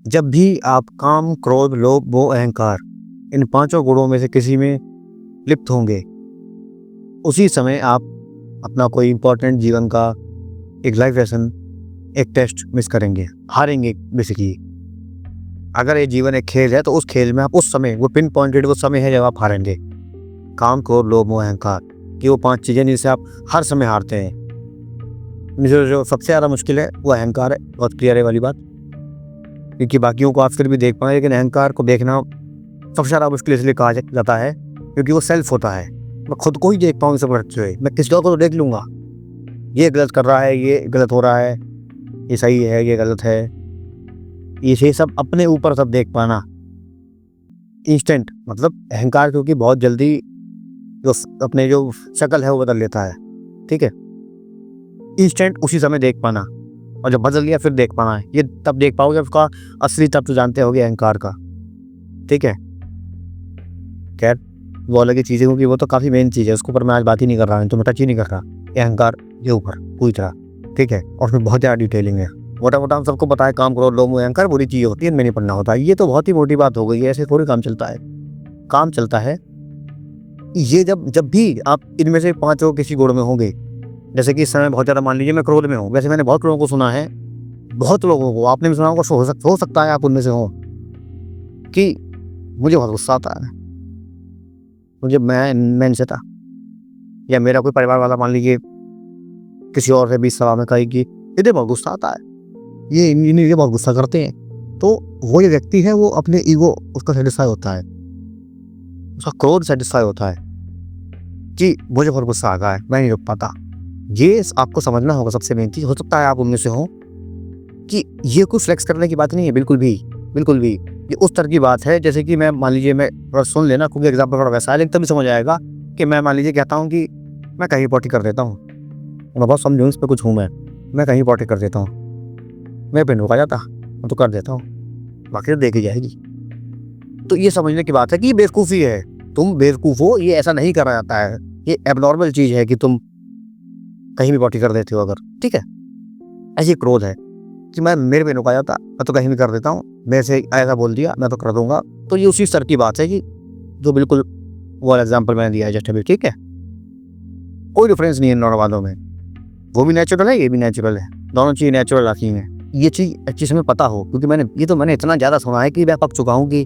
जब भी आप काम, क्रोध, लोभ, मोह, अहंकार इन पांचों गुणों में से किसी में लिप्त होंगे, उसी समय आप अपना कोई इंपॉर्टेंट जीवन का एक लाइफ लेसन, एक टेस्ट मिस करेंगे, हारेंगे बेसिकली। अगर ये जीवन एक खेल है तो उस खेल में आप उस समय, वो पिन पॉइंटेड वो समय है जब आप हारेंगे। काम, क्रोध, लोभ, मोह, अहंकार, कि वो 5 चीजें जिनसे आप हर समय हारते हैं। जो सबसे ज़्यादा मुश्किल है वो अहंकार है। बहुत क्लियर है वाली बात, क्योंकि बाकियों को आप फिर भी देख पाए, लेकिन अहंकार को देखना सबसे ज़्यादा मुश्किल इसलिए कहा जाता है क्योंकि वो सेल्फ होता है। मैं खुद को ही देख पाऊँ सब रखते हुए, मैं किसी और को तो देख लूँगा, ये गलत कर रहा है, ये गलत हो रहा है, ये सही है, ये गलत है, ये सब अपने ऊपर सब देख पाना इंस्टेंट, मतलब अहंकार क्योंकि बहुत जल्दी जो अपने जो शक्ल है वो बदल लेता है। ठीक है, इंस्टेंट उसी समय देख पाना, और जब बदल लिया फिर देख पाना है, ये तब देख पाओगे जब उसका असली तत्व जानते होगे अहंकार का। ठीक है, खैर वो अलग ही चीज़ें, क्योंकि वो तो काफ़ी मेन चीज़ है, उसके ऊपर मैं आज बात ही नहीं कर रहा हूँ, तो मैं टच ही नहीं कर रहा ये अहंकार के ऊपर पूरी तरह। ठीक है, और उसमें बहुत ज़्यादा डिटेलिंग है। मोटा मोटा हम सबको पता है काम, क्रोध, लोभ, मोह, अहंकार बुरी चीज़ होती है, इनमें नहीं पढ़ना होता है। ये तो बहुत ही मोटी बात हो गई है, ऐसे थोड़ी काम चलता है। काम चलता है ये जब भी आप इनमें से 5 किसी गुण में होंगे, जैसे कि इस समय बहुत ज़्यादा मान लीजिए मैं क्रोध में हूँ। वैसे मैंने बहुत लोगों को सुना है, बहुत लोगों को, आपने भी सुना होगा, हो सकता है आप उनमें से हो, कि मुझे बहुत गुस्सा आता है, मुझे मैं इनसे था, या मेरा कोई परिवार वाला मान लीजिए किसी और से भी इस सवाल में कहे कि इन्हें बहुत गुस्सा आता है, ये बहुत गुस्सा करते हैं, तो वो ये व्यक्ति है, वो अपने ईगो उसका सेटिस्फाई होता है, उसका क्रोध सेटिस्फाई होता है कि मुझे बहुत गुस्सा आ गया है, मैं नहीं रुक पाता। ये आपको समझना होगा सबसे मेन चीज़। हो सकता है आप उनमें से हो कि ये कुछ फ्लेक्स करने की बात नहीं है, बिल्कुल भी, बिल्कुल भी। ये उस तरह की बात है जैसे कि मैं मान लीजिए, मैं थोड़ा सुन लेना क्योंकि एग्जाम्पल थोड़ा वैसा है, लेकिन तभी समझ आएगा कि मैं मान लीजिए कहता हूँ कि मैं कहीं पॉटी कर देता हूँ, मैं बहुत समझूँ इस पर कुछ हूँ, मैं कहीं पॉटी कर देता हूँ, मैं पे रुका जाता, मैं तो कर देता हूँ, बाकी तो देखी जाएगी। तो ये समझने की बात है कि ये बेवकूफ़ी है, तुम बेवकूफ़ हो, ये ऐसा नहीं करा जाता है, ये एबनॉर्मल चीज़ है कि तुम कहीं भी पॉटी कर देते हो अगर। ठीक है, ऐसी क्रोध है कि मेरे पे रुका जाता, मैं तो कहीं भी कर देता हूँ, मेरे से ऐसा बोल दिया मैं तो कर दूंगा। तो ये उसी स्तर की बात है कि जो बिल्कुल वो एग्जाम्पल मैंने दिया है जस्ट अभी। ठीक है, कोई डिफरेंस नहीं है इन दोनों बातों में, वो भी नेचुरल है, ये भी नेचुरल है, दोनों चीज़ नेचुरल रखी हैं। ये चीज़ अच्छी से पता हो, क्योंकि मैंने इतना ज़्यादा सुना है कि मैं पक चुका हूँ कि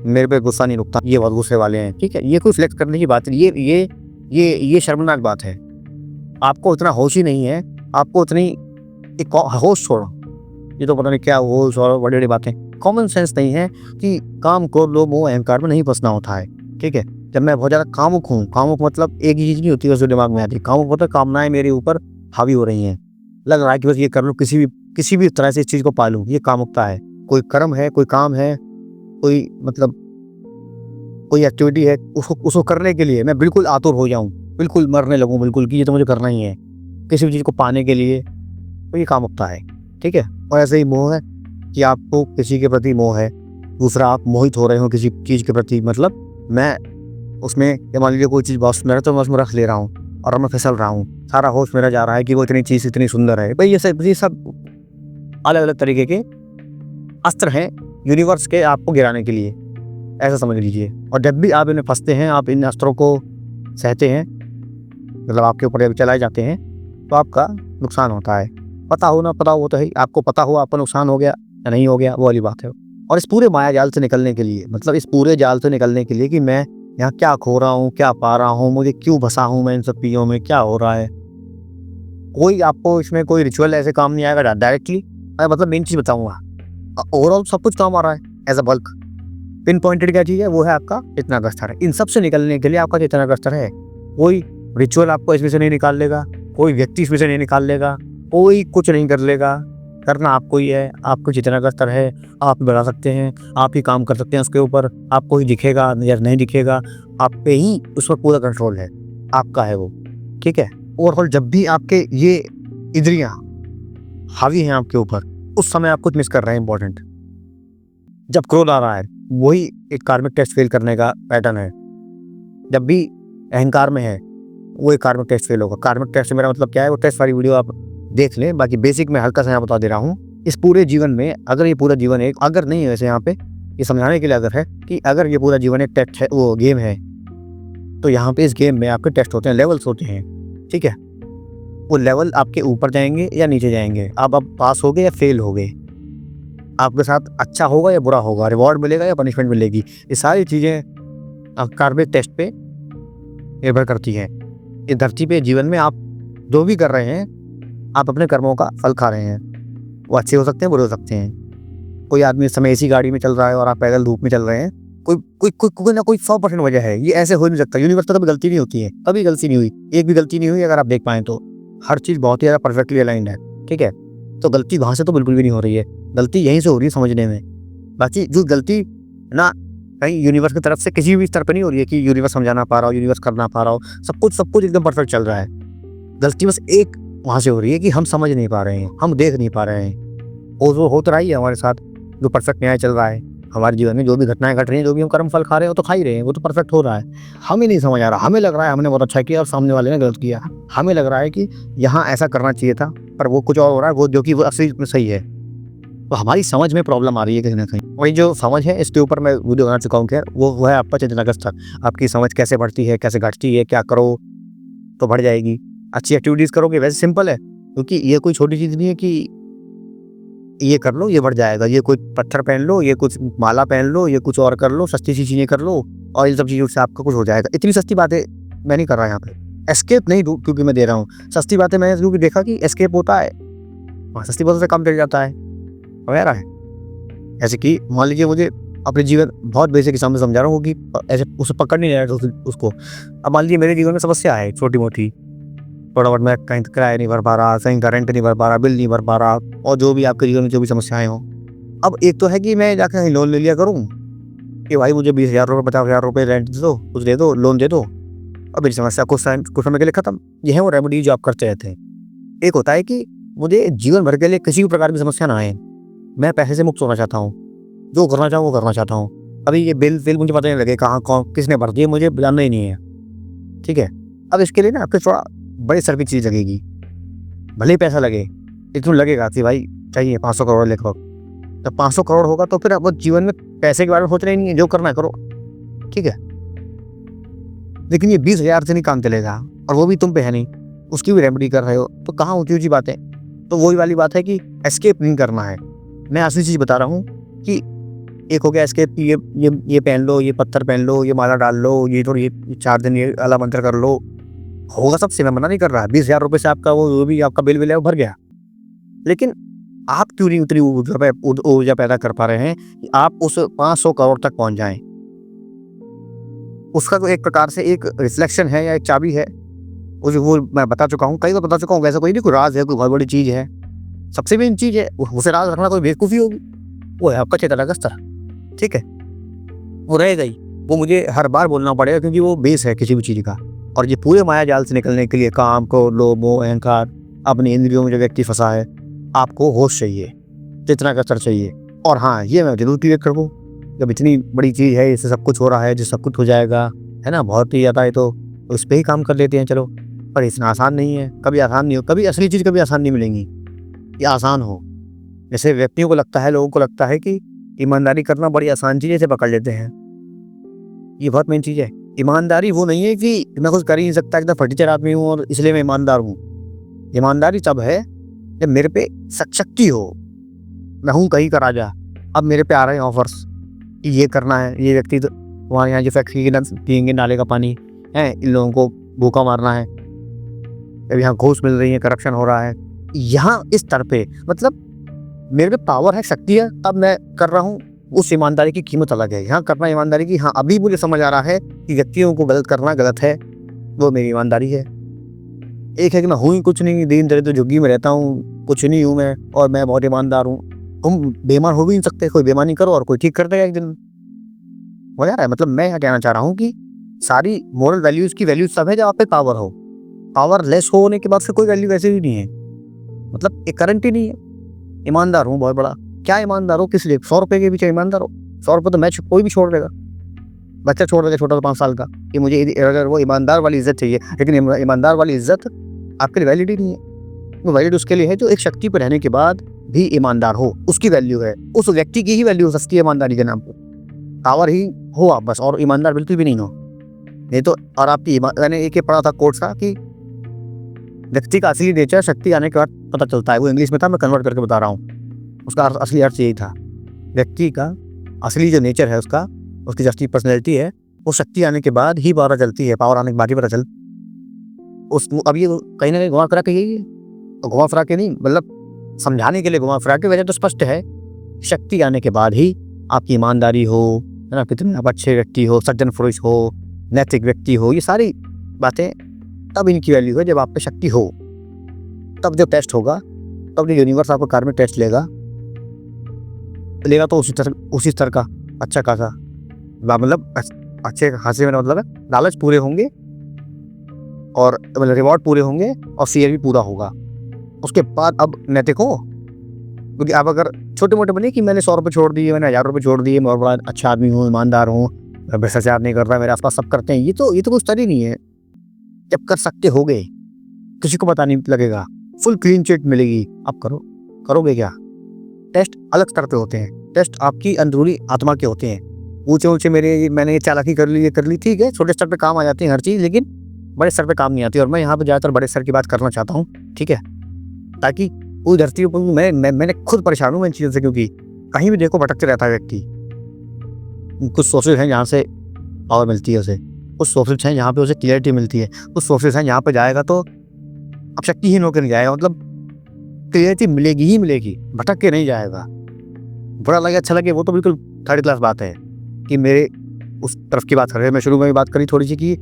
मेरे पे गुस्सा नहीं रुकता, ये बहुत गुस्से वाले हैं। ठीक है, ये कोई फ्लेक्स करने की बात नहीं, ये शर्मनाक बात है। आपको इतना होश ही नहीं है, आपको इतनी एक होश छोड़ो, ये तो पता नहीं क्या होश और बड़ी बड़ी बातें, कॉमन सेंस नहीं है कि काम, क्रोध, लोभ, मोह, अहंकार में नहीं फंसना होता है। ठीक है, जब मैं बहुत ज़्यादा कामुक हूँ, कामुक मतलब एक ही चीज़ नहीं होती उसके दिमाग में आती, कामुक मतलब कामनाएं मेरे ऊपर हावी हो रही हैं, लग रहा है कि बस ये कर लूँ, किसी भी तरह से इस चीज़ को पालूँ, ये कामुकता है। कोई कर्म है, कोई काम है, कोई मतलब कोई एक्टिविटी है, उसको करने के लिए मैं बिल्कुल आतुर हो जाऊँ, बिल्कुल मरने लगूँ, बिल्कुल कि ये तो मुझे करना ही है, किसी भी चीज़ को पाने के लिए, तो ये कामुकता है। ठीक है, और ऐसे ही मोह है कि आपको किसी के प्रति मोह है, दूसरा आप मोहित हो रहे हो किसी चीज़ के प्रति, मतलब मैं उसमें, मान लीजिए कोई चीज़ बहुत सुंदर है तो मैं उसमें रख ले रहा हूँ और मैं फिसल रहा हूँ, सारा होश मेरा जा रहा है कि वो इतनी चीज़ इतनी सुंदर है। भाई ये सब अलग अलग तरीके के अस्त्र हैं यूनिवर्स के आपको गिराने के लिए, ऐसा समझ लीजिए। और जब भी आप इन्हें फंसते हैं, आप इन अस्त्रों को सहते हैं, मतलब आपके ऊपर चलाए जाते हैं, तो आपका नुकसान होता है। पता हो ना पता हो वो तो है, आपको पता हो आपका नुकसान हो गया या नहीं हो गया वो वाली बात है। और इस पूरे माया जाल से निकलने के लिए, मतलब इस पूरे जाल से निकलने के लिए कि मैं यहाँ क्या खो रहा हूँ, क्या पा रहा हूँ, मुझे क्यों फंसा हूँ मैं इन सब चीज़ों में, क्या हो रहा है, कोई आपको इसमें कोई रिचुअल ऐसे काम नहीं आएगा डायरेक्टली। मतलब मेन चीज़ बताऊँगा, ओवरऑल सब कुछ काम आ रहा है as a bulk. Pinpointed क्या चीज़ है, वो है आपका चेतना का स्तर है। इन सब से निकलने के लिए आपका चेतना का स्तर है। कोई रिचुअल आपको इसमें से नहीं निकाल लेगा, कोई व्यक्ति इसमें से नहीं निकाल लेगा, कोई कुछ नहीं कर लेगा, करना आपको ही है। आपको चेतना का स्तर है, आप बढ़ा सकते हैं, आप ही काम कर सकते हैं उसके ऊपर। आपको ही दिखेगा या नहीं दिखेगा, आप पे ही उस पर पूरा कंट्रोल है, आपका है वो। ठीक है, ओवरऑल जब भी आपके ये इंद्रियां हावी हैं आपके ऊपर, उस समय आप कुछ मिस कर रहे हैं इंपॉर्टेंट। जब क्रोध आ रहा है, वही एक कार्मिक टेस्ट फेल करने का पैटर्न है। जब भी अहंकार में है, वो एक कार्मिक टेस्ट फेल होगा। कार्मिक टेस्ट से मेरा मतलब क्या है, वो टेस्ट वाली वीडियो आप देख लें, बाकी बेसिक में हल्का सा यहाँ बता दे रहा हूँ इस पूरे जीवन में अगर ये पूरा जीवन एक अगर नहीं है, वैसे यहाँ पे ये समझाने के लिए अगर है कि अगर ये पूरा जीवन एक टेस्ट है, वो गेम है, तो यहाँ पे इस गेम में आपके टेस्ट होते हैं, लेवल्स होते हैं, ठीक है। वो लेवल आपके ऊपर जाएंगे या नीचे जाएंगे, आप पास हो गए या फेल हो गए, आपके साथ अच्छा होगा या बुरा होगा, रिवॉर्ड मिलेगा या पनिशमेंट मिलेगी, ये सारी चीज़ें कार्बेट टेस्ट पे निर्भर करती हैं। इस धरती पे जीवन में आप जो भी कर रहे हैं, आप अपने कर्मों का फल खा रहे हैं। वो अच्छे हो सकते हैं, बुरे हो सकते हैं। कोई आदमी इस समय इसी गाड़ी में चल रहा है और आप पैदल धूप में चल रहे हैं, कोई ना कोई 100% वजह है। ये ऐसे हो नहीं सकता, यूनिवर्स तो कभी गलती नहीं होती है, कभी गलती नहीं हुई, एक भी गलती नहीं हुई अगर आप देख पाएँ तो। हर चीज़ बहुत ही ज़्यादा परफेक्टली अलाइंड है, ठीक है। तो गलती वहाँ से तो बिल्कुल भी नहीं हो रही है, गलती यहीं से हो रही है समझने में। बाकी जो गलती ना कहीं यूनिवर्स की तरफ से किसी भी स्तर पर नहीं हो रही है कि यूनिवर्स समझाना पा रहा हो, यूनिवर्स करना पा रहा हो, सब कुछ एकदम परफेक्ट चल रहा है। गलती बस एक वहाँ से हो रही है कि हम समझ नहीं पा रहे हैं, हम देख नहीं पा रहे हैं। और वो होता रहा है हमारे साथ, जो परफेक्ट न्याय चल रहा है हमारे जीवन में, जो भी घटनाएं घट रही हैं, जो भी हम कर्म फल खा रहे हैं, वो तो खा ही रहे हैं, वो तो परफेक्ट हो रहा है। हमें नहीं समझ आ रहा, हमें लग रहा है हमने बहुत अच्छा किया और सामने वाले ने गलत किया। हमें लग रहा है कि यहाँ ऐसा करना चाहिए था, पर वो कुछ और हो रहा है, वो जो कि वो असली में सही है। तो हमारी समझ में प्रॉब्लम आ रही है कहीं ना कहीं। वही जो समझ है, इसके ऊपर मैं वीडियो बना चुका हूँ, खैर वो है आपका चेतनागत स्तर। आपकी समझ कैसे बढ़ती है, कैसे घटती है, क्या करो तो बढ़ जाएगी, अच्छी एक्टिविटीज़ करोगे। वैसे सिंपल है, क्योंकि ये कोई छोटी चीज़ नहीं है कि ये कर लो ये बढ़ जाएगा, ये कोई पत्थर पहन लो, ये कुछ माला पहन लो, ये कुछ और कर लो, सस्ती सी चीज़ें कर लो और इन सब चीज़ों से आपका कुछ हो जाएगा। इतनी सस्ती बातें मैं नहीं कर रहा यहाँ पे, एस्केप नहीं दूँ क्योंकि मैं दे रहा हूँ। सस्ती बातें मैंने क्योंकि देखा कि एस्केप होता है, वहाँ सस्ती बातों से काम चल जाता है वगैरह है। ऐसे कि मान लीजिए मुझे अपने जीवन बहुत बेसिक हिसाब से समझा रहा हूँ कि ऐसे उसे पकड़ नहीं रहा उसको। अब मान लीजिए मेरे जीवन में समस्या है छोटी मोटी, थोड़ा बहुत मैं कहीं किराया नहीं भर पा रहा, कहीं का रेंट नहीं भर पा रहा, बिल नहीं भर पा रहा, और जो भी आपके जीवन में जो भी समस्याएं हों। अब एक तो है कि मैं जाकर कहीं लोन ले लिया करूँ कि भाई मुझे 20,000 रुपये 50,000 रुपये रेंट दे दो, कुछ दे दो, लोन दे दो, और मेरी समस्या कुछ समय के लिए खत्म। यह है वो रेमेडी जो आप करते रहते हैं। एक होता है कि मुझे जीवन भर के लिए किसी भी प्रकार की समस्या ना आए, मैं पैसे से मुक्त होना चाहता हूँ, जो करना चाहूँ वो करना चाहता हूँ। अभी ये बिल मुझे पता नहीं लगे कहाँ कौन किसने भर दिए, मुझे जानना ही नहीं है, ठीक है। अब इसके लिए ना आपको थोड़ा बड़ी सर की चीज़ लगेगी, भले ही पैसा लगे, इतना लगेगा कि भाई चाहिए 500 करोड़ लिखो। जब 500 करोड़ होगा तो फिर अब जीवन में पैसे के बारे में सोचना ही नहीं है, जो करना है करो, ठीक है। लेकिन ये 20,000 से नहीं काम चलेगा, और वो भी तुम पे है नहीं, उसकी भी रेमेडी कर रहे हो, तो कहाँ ऊँची ऊँची बातें। तो वही वाली बात है कि एस्केप नहीं करना है। मैं असली चीज़ बता रहा हूँ कि एक हो गया एस्केप, ये पहन लो, ये पत्थर पहन लो, ये माला डाल लो, ये 4 दिन ये अला मंत्र कर लो, होगा सबसे, मैं मना नहीं कर रहा। 20,000 रुपये से आपका वो भी आपका बिल है वो भर गया। लेकिन आप क्यों नहीं उतनी ऊर्जा पैदा कर पा रहे हैं कि आप उस 500 करोड़ तक पहुंच जाएं। उसका तो एक प्रकार से एक रिफ्लेक्शन है या एक चाबी है, वो मैं बता चुका हूँ, कई बार बता चुका हूँ। वैसा कोई नहीं, कोई राज है, कोई बहुत बड़ी चीज़ है, सबसे मेन चीज़ है, उसे राज रखना कोई बेवकूफ़ी होगी। वो है आपका चेतनागत स्तर, ठीक है। वो रहेगा ही, वो मुझे हर बार बोलना पड़ेगा क्योंकि वो बेस है किसी भी चीज़ का। और ये पूरे माया जाल से निकलने के लिए काम को लोभ मोह अहंकार अपनी इंद्रियों में जो व्यक्ति फंसा है, आपको होश चाहिए, चेतनागत स्तर चाहिए। और हाँ, ये मैं जरूर क्लियर कर दूँ, जब इतनी बड़ी चीज़ है, इससे सब कुछ हो रहा है, जो सब कुछ हो जाएगा, है ना, बहुत ही ज़्यादा है, तो उस पर ही काम कर लेते हैं चलो। पर इतना आसान नहीं है, कभी आसान नहीं हो, कभी असली चीज़ कभी आसान नहीं मिलेंगी, ये आसान हो। जैसे व्यक्तियों को लगता है, लोगों को लगता है कि ईमानदारी करना बड़ी आसान चीज़ है, इसे पकड़ लेते हैं। ये बहुत मेन चीज़ है। ईमानदारी वो नहीं है कि मैं कुछ कर ही नहीं सकता, एकदम फटीचर आदमी हूँ और इसलिए मैं ईमानदार हूँ। ईमानदारी तब है जब मेरे पे शक्ति हो, मैं हूँ कहीं का राजा, अब मेरे पे आ रहे हैं ऑफर्स कि ये करना है, ये व्यक्ति वहाँ यहाँ जो फैक्ट्री पियेंगे नाले का पानी है, इन लोगों को भूखा मारना है, अब यहाँ घूस मिल रही है, करप्शन हो रहा है। यहाँ इस स्तर पे मतलब मेरे पे पावर है, शक्ति है, अब मैं कर रहा हूँ। उस ईमानदारी की कीमत अलग है। यहाँ करना ईमानदारी की, हाँ अभी मुझे समझ आ रहा है कि व्यक्तियों को गलत करना गलत है, वो मेरी ईमानदारी है। एक है कि मैं हूँ ही कुछ नहीं, दीन दरिद्र झुग्गी में रहता हूँ, कुछ नहीं हूँ मैं, और मैं बहुत ईमानदार हूँ। तुम बेईमान हो भी नहीं सकते, कोई बेईमानी करो और कोई ठीक कर देगा एक दिन, हो जा रहा है। मतलब मैं यहाँ कहना चाह रहा हूँ कि सारी मोरल वैल्यूज़ की वैल्यूज तब है जब आप पे पावर हो। पावर लेस होने के बाद फिर कोई वैल्यू वैसे भी नहीं है, मतलब एक करंट ही नहीं है। ईमानदार हूँ बहुत बड़ा, क्या ईमानदार हो किस लिए? 100 रुपये के पीछे ईमानदार हो? 100 रुपये तो मैं कोई भी छोड़ देगा, बच्चा छोड़ देगा छोटा 5 साल का, कि मुझे अगर वो ईमानदार वाली इज्जत चाहिए, लेकिन ईमानदार वाली इज्जत आपके लिए वैलिड ही नहीं है। वो वैलिड उसके लिए है जो एक शक्ति पर रहने के बाद भी ईमानदार हो, उसकी वैल्यू है, उस व्यक्ति की ही वैल्यू हो सकती है ईमानदारी के नाम पर। पावर ही हो आप बस, और ईमानदार बिल्कुल भी नहीं हो, नहीं तो। और आपकी मैंने एक पढ़ा था कोर्स का कि व्यक्ति का असली नेचर शक्ति आने के बाद पता चलता है। वो इंग्लिश में था, मैं कन्वर्ट करके बता रहा हूँ। उसका असली अर्थ यही था, व्यक्ति का असली जो नेचर है उसका, उसकी जो असली पर्सनैलिटी है, वो शक्ति आने के बाद ही पता चलती है, पावर आने के बाद ही पता चल। अब ये कहीं ना कहीं घुमा फिरा के, यही घुमा फिरा के नहीं, मतलब समझाने के लिए घुमा फिरा के, वजह तो स्पष्ट है। शक्ति आने के बाद ही आपकी ईमानदारी हो, है ना, कितने आप अच्छे व्यक्ति हो, सज्जन पुरुष हो, नैतिक व्यक्ति हो, ये सारी बातें तब इनकी वैल्यू है जब आप पे शक्ति हो। तब जब टेस्ट होगा, तब जो यूनिवर्स आपको कार में टेस्ट लेगा तो उसी स्तर का अच्छा खासा, मतलब अच्छे खासे मेरा मतलब है लालच पूरे होंगे, और मतलब रिवॉर्ड पूरे होंगे, और फेयर भी पूरा होगा। उसके बाद अब नैतिक हो, क्योंकि आप अगर छोटे मोटे बने कि मैंने 100 रुपये छोड़ दिए, मैंने 1000 रुपये छोड़ दिए, मैं बड़ा अच्छा आदमी हूँ, ईमानदार हूँ, भ्रष्टाचार नहीं कर रहा, मेरे आसपास सब करते हैं, ये तो कुछ स्तर ही नहीं है। जब कर सकते हो गए, किसी को पता नहीं लगेगा, फुल क्लीन चिट मिलेगी, आप करोगे क्या? टेस्ट अलग स्तर पे होते हैं, टेस्ट आपकी अंदरूनी आत्मा के होते हैं। ऊंचे मैंने ये चालाकी कर ली, ठीक है, छोटे स्तर पे काम आ जाती है हर चीज़, लेकिन बड़े स्तर पे काम नहीं आती। और मैं यहाँ पे ज़्यादातर बड़े स्तर की बात करना चाहता हूँ, ठीक है, ताकि पूरी धरती पर मैंने खुद परेशान हूँ इन चीज़ों से, क्योंकि कहीं भी देखो भटकते रहता है व्यक्ति। कुछ सोर्सेज हैं जहाँ से पावर मिलती है उसे, कुछ सोर्सेज हैं जहाँ पे उसे क्लियरिटी मिलती है, कुछ सोर्सेज हैं जहाँ पे जाएगा तो अब शक्तिहीन होकर नहीं जाएगा, मतलब क्लियरिटी मिलेगी ही मिलेगी, भटक के नहीं जाएगा। बुरा लगे अच्छा लगे वो तो बिल्कुल थर्ड क्लास बात है, कि मेरे उस तरफ की बात कर रहे हैं। मैं शुरू में भी बात करी थोड़ी सी कि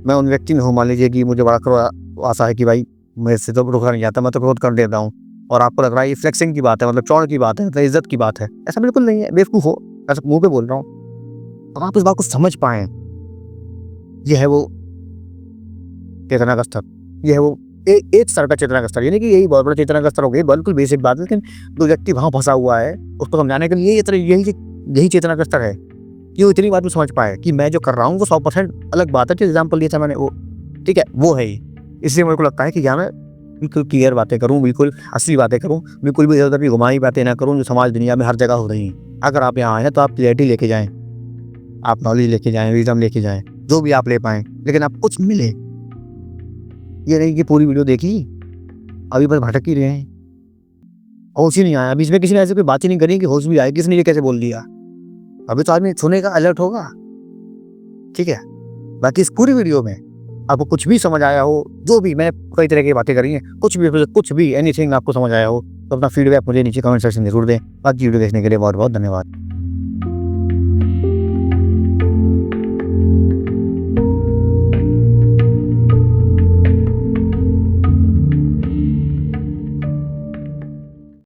मैं उन व्यक्ति में हूँ, मान लीजिए कि मुझे बड़ा करो आशा है कि भाई मेरे से तो रुका नहीं जाता, मैं तो क्रोध कर देता हूँ, और आपको लग रहा है ये फ्लेक्सिंग की बात है, मतलब चौड़ की बात है, मतलब इज्जत की बात है। ऐसा बिल्कुल नहीं है, बेवकूफ़ हो, ऐसा मुँह पे बोल रहा हूँ। अब आप इस बात को समझ पाएँ, ये है वो चेतना का स्तर, ये है वो एक स्तर का चेतना का स्तर, यानी कि यही बहुत बड़ा चेतना का स्तर हो गया, बिल्कुल बेसिक बात है, लेकिन जो व्यक्ति वहाँ फंसा हुआ है उसको समझाने के लिए यही चेतना का स्तर है कि वो इतनी बात भी समझ पाए कि मैं जो कर रहा हूँ वो 100% अलग बात है। जो एग्जाम्पल दिया था मैंने वो, ठीक है, वो है ही। इसलिए मेरे को लगता है कि क्या मैं बिल्कुल क्लियर बातें करूँ, बिल्कुल असली बातें करूँ, बिल्कुल भी इधर उधर भी घुमाई बातें ना करूँ जो समाज दुनिया में हर जगह हो रही हैं। अगर आप यहाँ आए हैं तो आप क्लियरिटी लेके जाएँ, आप नॉलेज लेके जाएँ, विजडम लेके जाएँ, जो भी आप ले पाएँ, लेकिन आप कुछ मिले। ये नहीं कि पूरी वीडियो देखी अभी बस भटक ही रहे हैं, होश ही नहीं आया, बीच में किसी ने ऐसे कोई बात ही नहीं करी कि होश भी आए, किसने ये कैसे बोल दिया। अभी तो आदमी सुनेगा, अलर्ट होगा, ठीक है। बाकी इस पूरी वीडियो में आपको कुछ भी समझ आया हो, जो भी मैं कई तरह की बातें करी हैं, कुछ भी एनीथिंग आपको समझ आया हो, तो अपना फीडबैक मुझे नीचे कमेंट सेक्शन में जरूर दें। बाकी वीडियो देखने के लिए बहुत बहुत धन्यवाद।